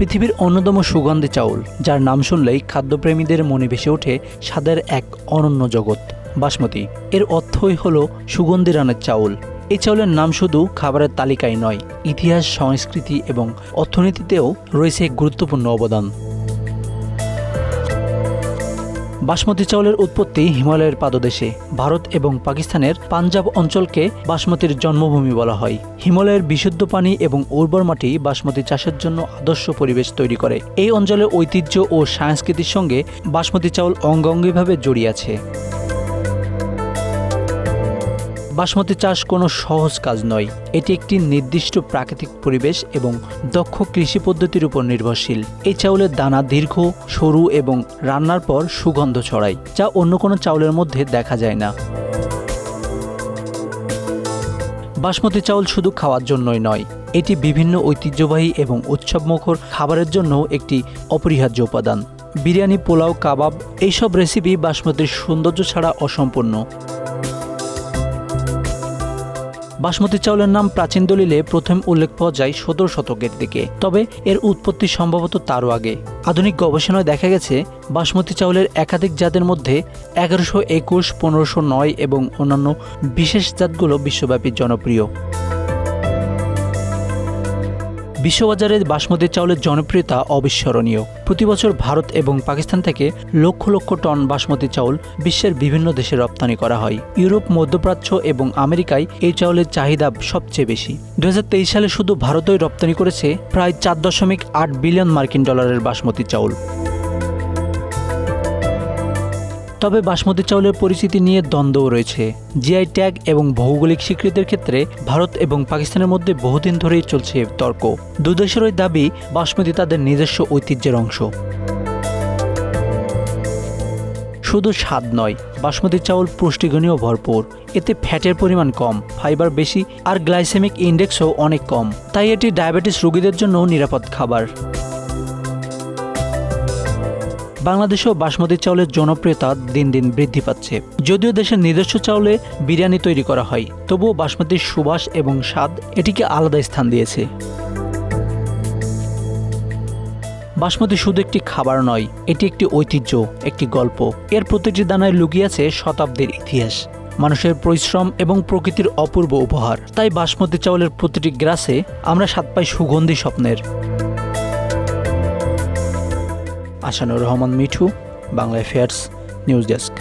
পৃথিবীর অন্যতম সুগন্ধি চাউল, যার নাম শুনলেই খাদ্যপ্রেমীদের মনে ভেসে ওঠে স্বাদের এক অনন্য জগৎ, বাসমতি। এর অর্থই হলো সুগন্ধি রানের চাউল। এই চাউলের নাম শুধু খাবারের তালিকায় নয়, ইতিহাস, সংস্কৃতি এবং অর্থনীতিতেও রয়েছে এক গুরুত্বপূর্ণ অবদান। বাসমতি চাউলের উৎপত্তি হিমালয়ের পাদদেশে। ভারত এবং পাকিস্তানের পাঞ্জাব অঞ্চলকে বাসমতির জন্মভূমি বলা হয়। হিমালয়ের বিশুদ্ধ পানি এবং উর্বর মাটি বাসমতি চাষের জন্য আদর্শ পরিবেশ তৈরি করে। এই অঞ্চলের ঐতিহ্য ও সংস্কৃতির সঙ্গে বাসমতি চাউল অঙ্গাঙ্গিভাবে জড়িয়ে আছে। বাসমতি চাষ কোনো সহজ কাজ নয়। এটি একটি নির্দিষ্ট প্রাকৃতিক পরিবেশ এবং দক্ষ কৃষি পদ্ধতির উপর নির্ভরশীল। এই চাউলের দানা দীর্ঘ, সরু এবং রান্নার পর সুগন্ধ ছড়ায়, যা অন্য কোনো চাউলের মধ্যে দেখা যায় না। বাসমতি চাউল শুধু খাওয়ার জন্যই নয়, এটি বিভিন্ন ঐতিহ্যবাহী এবং উৎসবমুখর খাবারের জন্য একটি অপরিহার্য উপাদান। বিরিয়ানি, পোলাও, কাবাব এইসব রেসিপি বাসমতির সৌন্দর্য ছাড়া অসম্পূর্ণ। বাসমতি চাউলের নাম প্রাচীন দলিলে প্রথম উল্লেখ পাওয়া যায় 17 শতকের দিকে, তবে এর উৎপত্তি সম্ভবত তারও আগে। আধুনিক গবেষণায় দেখা গেছে বাসমতি চাউলের একাধিক জাতের মধ্যে 1121, 1509 এবং অন্যান্য বিশেষ জাতগুলো বিশ্বব্যাপী জনপ্রিয়। বিশ্ববাজারে বাসমতি চাউলের জনপ্রিয়তা অবিস্মরণীয়। প্রতি বছর ভারত এবং পাকিস্তান থেকে লক্ষ লক্ষ টন বাসমতি চাউল বিশ্বের বিভিন্ন দেশে রপ্তানি করা হয়। ইউরোপ, মধ্যপ্রাচ্য এবং আমেরিকায় এই চাউলের চাহিদা সবচেয়ে বেশি। 2023 সালে শুধু ভারতই রপ্তানি করেছে প্রায় 4.8 বিলিয়ন মার্কিন ডলারের বাসমতি চাউল। তবে বাসমতি চাউলের পরিচিতি নিয়ে দ্বন্দ্বও রয়েছে। জিআই ট্যাগ এবং ভৌগোলিক স্বীকৃতির ক্ষেত্রে ভারত এবং পাকিস্তানের মধ্যে বহুদিন ধরেই চলছে তর্ক। দুদেশেরই দাবি বাসমতি তাদের নিজস্ব ঐতিহ্যের অংশ। শুধু স্বাদ নয়, বাসমতি চাউল পুষ্টিগুণেও ভরপুর। এতে ফ্যাটের পরিমাণ কম, ফাইবার বেশি আর গ্লাইসেমিক ইন্ডেক্সও অনেক কম, তাই এটি ডায়াবেটিস রোগীদের জন্য নিরাপদ খাবার। বাংলাদেশেও বাসমতি চাউলের জনপ্রিয়তা দিন দিন বৃদ্ধি পাচ্ছে। যদিও দেশের নিজস্ব চাউলে বিরিয়ানি তৈরি করা হয়, তবুও বাসমতির সুবাস এবং স্বাদ এটিকে আলাদা স্থান দিয়েছে। বাসমতি শুধু একটি খাবার নয়, এটি একটি ঐতিহ্য, একটি গল্প। এর প্রতিটি দানায় লুকিয়ে আছে শতাব্দীর ইতিহাস, মানুষের পরিশ্রম এবং প্রকৃতির অপূর্ব উপহার। তাই বাসমতি চাউলের প্রতিটি গ্রাসে আমরা স্বাদ পাই সুগন্ধি স্বপ্নের। Ashanur Rahman Mithu, Bangla affairs, news desk.